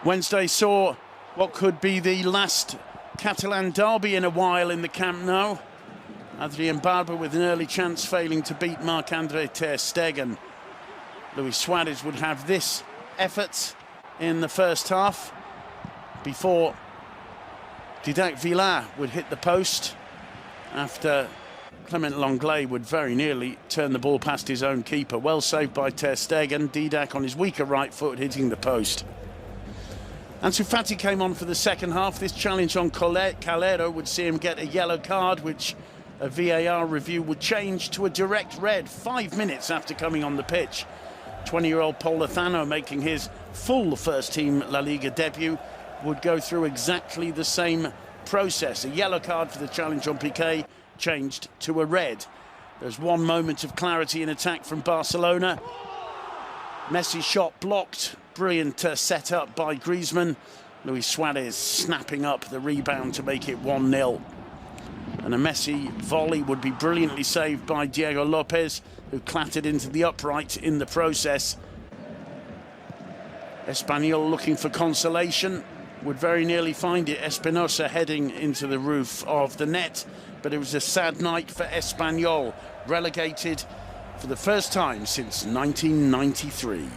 Wednesday saw what could be the last Catalan derby in a while in the Camp Nou. Adrian Barber with an early chance, failing to beat Marc-Andre ter Stegen. Luis Suarez would have this effort in the first half before Didac Villar would hit the post after Clement Lenglet would very nearly turn the ball past his own keeper. Well saved by ter Stegen. Didac on his weaker right foot hitting the post. Ansu Fati came on for the second half. This challenge on Calero would see him get a yellow card, which a VAR review would change to a direct red 5 minutes after coming on the pitch. 20-year-old Polithano, making his full first-team La Liga debut, would go through exactly the same process. A yellow card for the challenge on Piqué, changed to a red. There's one moment of clarity in attack from Barcelona. Messi's shot blocked. Brilliant set up by Griezmann. Luis Suarez snapping up the rebound to make it 1-0. And a Messi volley would be brilliantly saved by Diego Lopez, who clattered into the upright in the process. Espanyol looking for consolation, would very nearly find it. Espinosa heading into the roof of the net, but it was a sad night for Espanyol, relegated for the first time since 1993.